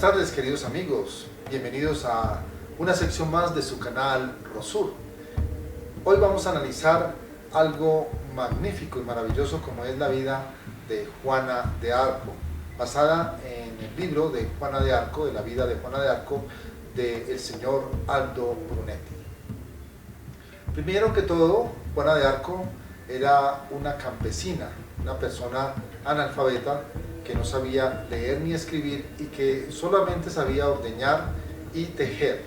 buenas tardes, queridos amigos. Bienvenidos a una sección más de su canal Rosur. Hoy vamos a analizar algo magnífico y maravilloso como es la vida de Juana de Arco, basada en el libro de Juana de Arco, de la vida de Juana de Arco, del señor Aldo Brunetti. Primero que todo, Juana de Arco era una campesina, una persona analfabeta que no sabía leer ni escribir y que solamente sabía ordeñar y tejer.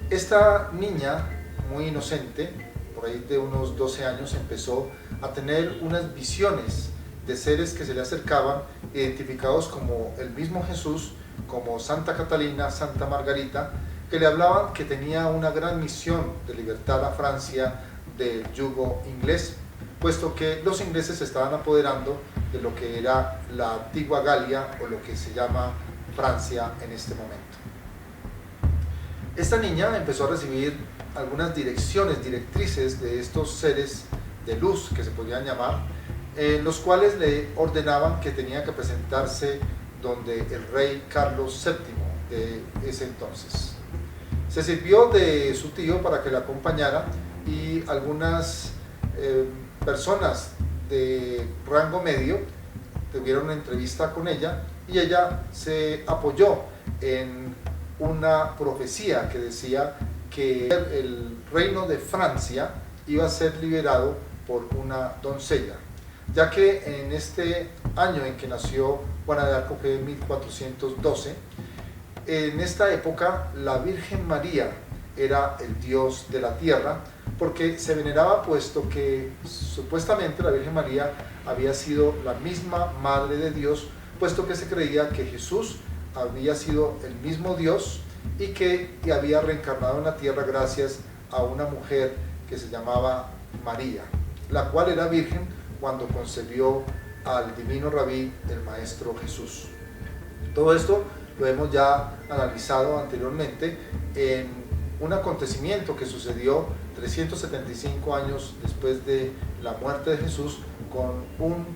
Esta niña, muy inocente, por ahí de unos 12 años, empezó a tener unas visiones de seres que se le acercaban, identificados como el mismo Jesús, como Santa Catalina, Santa Margarita, que le hablaban que tenía una gran misión de libertar a Francia del yugo inglés, puesto que los ingleses se estaban apoderando de lo que era la antigua Galia, o lo que se llama Francia en este momento. Esta niña empezó a recibir algunas directrices de estos seres de luz, que se podían llamar, los cuales le ordenaban que tenía que presentarse donde el rey Carlos VII de ese entonces. Se sirvió de su tío para que la acompañara, y algunas personas de rango medio tuvieron una entrevista con ella, y ella se apoyó en una profecía que decía que el reino de Francia iba a ser liberado por una doncella, ya que en este año en que nació Juana de Arco, que fue en 1412, en esta época la Virgen María era el dios de la tierra, porque se veneraba, puesto que supuestamente la Virgen María había sido la misma Madre de Dios, puesto que se creía que Jesús había sido el mismo Dios y que había reencarnado en la tierra gracias a una mujer que se llamaba María, la cual era virgen cuando concebió al divino Rabí, el Maestro Jesús. Todo esto lo hemos ya analizado anteriormente en un acontecimiento que sucedió 375 años después de la muerte de Jesús, con un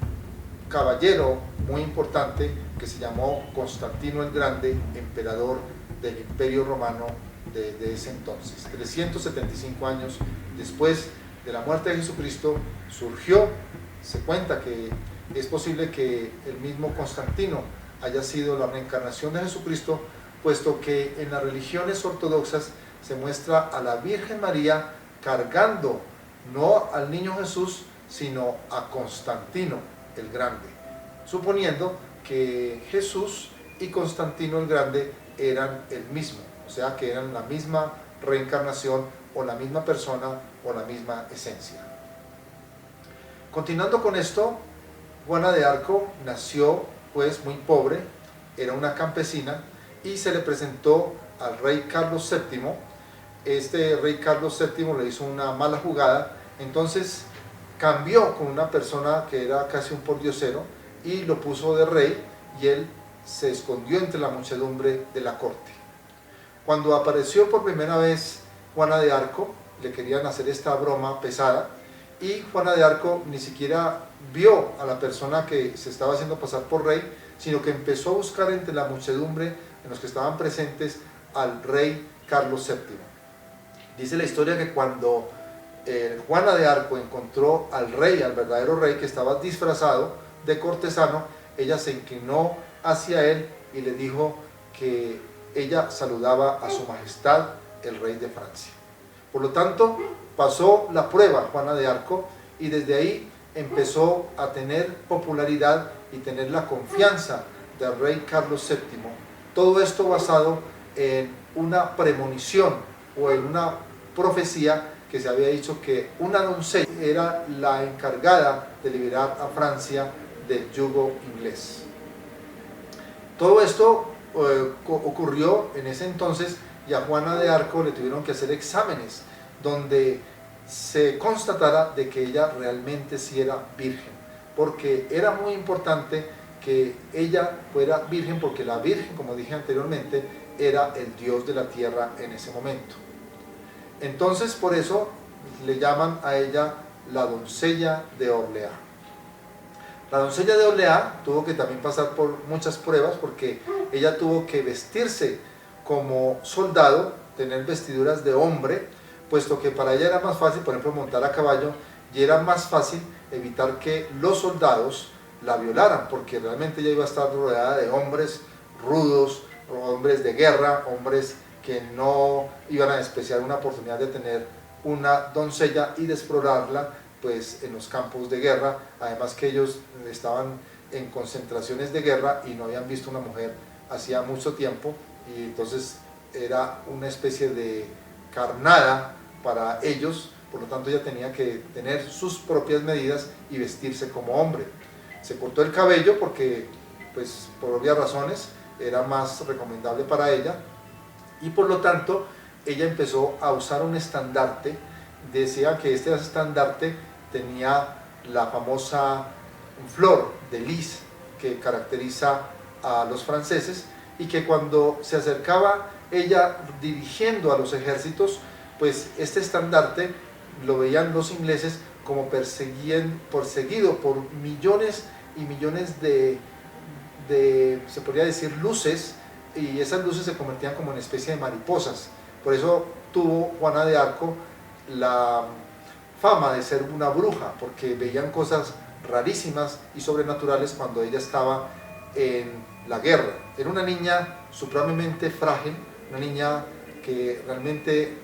caballero muy importante que se llamó Constantino el Grande, emperador del Imperio Romano de ese entonces. 375 años después de la muerte de Jesucristo surgió. Se cuenta que es posible que el mismo Constantino haya sido la reencarnación de Jesucristo, puesto que en las religiones ortodoxas se muestra a la Virgen María cargando no al niño Jesús, sino a Constantino el Grande, suponiendo que Jesús y Constantino el Grande eran el mismo, o sea que eran la misma reencarnación, o la misma persona, o la misma esencia. Continuando con esto, Juana de Arco nació pues muy pobre, era una campesina, y se le presentó al rey Carlos VII. Este rey Carlos VII le hizo una mala jugada, entonces cambió con una persona que era casi un pordiosero y lo puso de rey, y él se escondió entre la muchedumbre de la corte. Cuando apareció por primera vez Juana de Arco, le querían hacer esta broma pesada, y Juana de Arco ni siquiera vio a la persona que se estaba haciendo pasar por rey, sino que empezó a buscar entre la muchedumbre en los que estaban presentes al rey Carlos VII. Dice la historia que cuando Juana de Arco encontró al rey, al verdadero rey, que estaba disfrazado de cortesano, ella se inclinó hacia él y le dijo que ella saludaba a su majestad el rey de Francia. Por lo tanto, pasó la prueba Juana de Arco, y desde ahí empezó a tener popularidad y tener la confianza del rey Carlos VII. Todo esto basado en una premonición, o en una profecía que se había dicho que una doncella era la encargada de liberar a Francia del yugo inglés. Todo esto ocurrió en ese entonces, y a Juana de Arco le tuvieron que hacer exámenes donde se constatara de que ella realmente sí era virgen, porque era muy importante que ella fuera virgen, porque la Virgen, como dije anteriormente, era el dios de la tierra en ese momento. Entonces, por eso le llaman a ella la doncella de Orleans. La doncella de Orleans tuvo que también pasar por muchas pruebas, porque ella tuvo que vestirse como soldado, tener vestiduras de hombre, puesto que para ella era más fácil, por ejemplo, montar a caballo, y era más fácil evitar que los soldados la violaran, porque realmente ella iba a estar rodeada de hombres rudos, hombres de guerra, hombres que no iban a despreciar una oportunidad de tener una doncella y de explorarla pues en los campos de guerra, además que ellos estaban en concentraciones de guerra y no habían visto una mujer hacía mucho tiempo, y entonces era una especie de carnada para ellos, por lo tanto ella tenía que tener sus propias medidas y vestirse como hombre. Se cortó el cabello porque pues por obvias razones era más recomendable para ella, y por lo tanto ella empezó a usar un estandarte. Decía que este estandarte tenía la famosa flor de lis que caracteriza a los franceses, y que cuando se acercaba ella dirigiendo a los ejércitos, pues este estandarte lo veían los ingleses como perseguido por millones y millones de, se podría decir, luces, y esas luces se convertían como en especie de mariposas. Por eso tuvo Juana de Arco la fama de ser una bruja, porque veían cosas rarísimas y sobrenaturales cuando ella estaba en la guerra. Era una niña supremamente frágil, una niña que realmente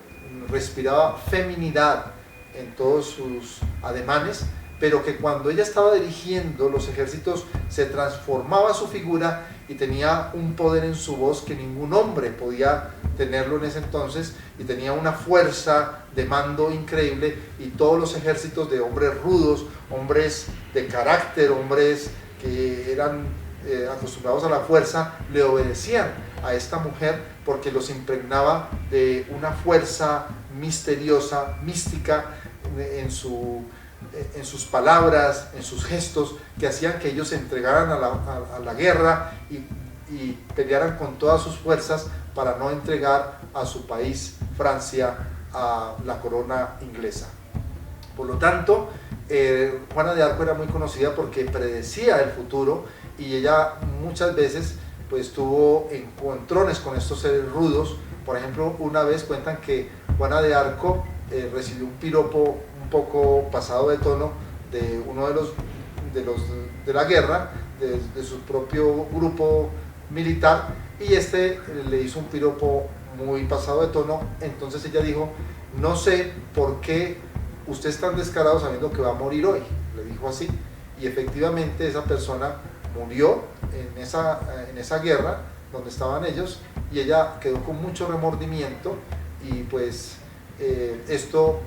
respiraba feminidad en todos sus ademanes, pero que cuando ella estaba dirigiendo los ejércitos se transformaba su figura y tenía un poder en su voz que ningún hombre podía tenerlo en ese entonces, y tenía una fuerza de mando increíble, y todos los ejércitos de hombres rudos, hombres de carácter, hombres que eran acostumbrados a la fuerza, le obedecían a esta mujer porque los impregnaba de una fuerza misteriosa, mística en sus palabras, en sus gestos, que hacían que ellos se entregaran a la guerra y pelearan con todas sus fuerzas para no entregar a su país, Francia, a la corona inglesa. Por lo tanto, Juana de Arco era muy conocida porque predecía el futuro, y ella muchas veces pues tuvo encontrones con estos seres rudos. Por ejemplo, una vez cuentan que Juana de Arco recibió un piropo un poco pasado de tono de uno de la guerra, de su propio grupo militar, y este le hizo un piropo muy pasado de tono. Entonces ella dijo: no sé por qué usted es tan descarado sabiendo que va a morir hoy, le dijo así, y efectivamente esa persona murió en esa guerra donde estaban ellos, y ella quedó con mucho remordimiento, y pues esto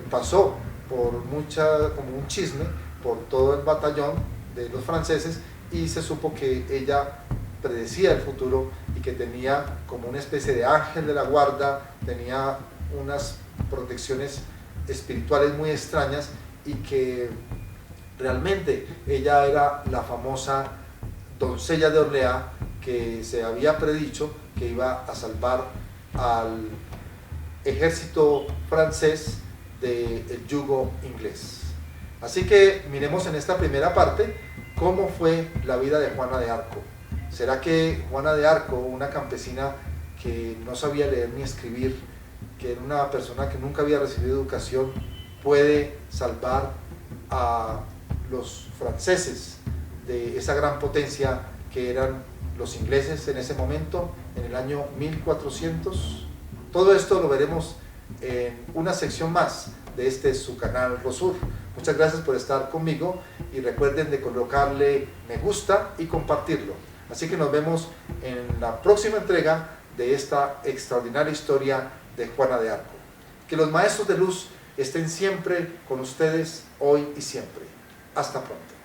pasó como un chisme por todo el batallón de los franceses, y se supo que ella predecía el futuro y que tenía como una especie de ángel de la guarda, tenía unas protecciones espirituales muy extrañas, y que realmente ella era la famosa doncella de Orleans que se había predicho que iba a salvar al ejército francés del yugo inglés. Así que miremos en esta primera parte cómo fue la vida de Juana de Arco. ¿Será que Juana de Arco, una campesina que no sabía leer ni escribir, que era una persona que nunca había recibido educación, puede salvar a los franceses de esa gran potencia que eran los ingleses en ese momento, en el año 1400? Todo esto lo veremos en una sección más de su canal Rosur. Muchas gracias por estar conmigo, y recuerden de colocarle me gusta y compartirlo. Así que nos vemos en la próxima entrega de esta extraordinaria historia de Juana de Arco. Que los maestros de luz estén siempre con ustedes, hoy y siempre. Hasta pronto.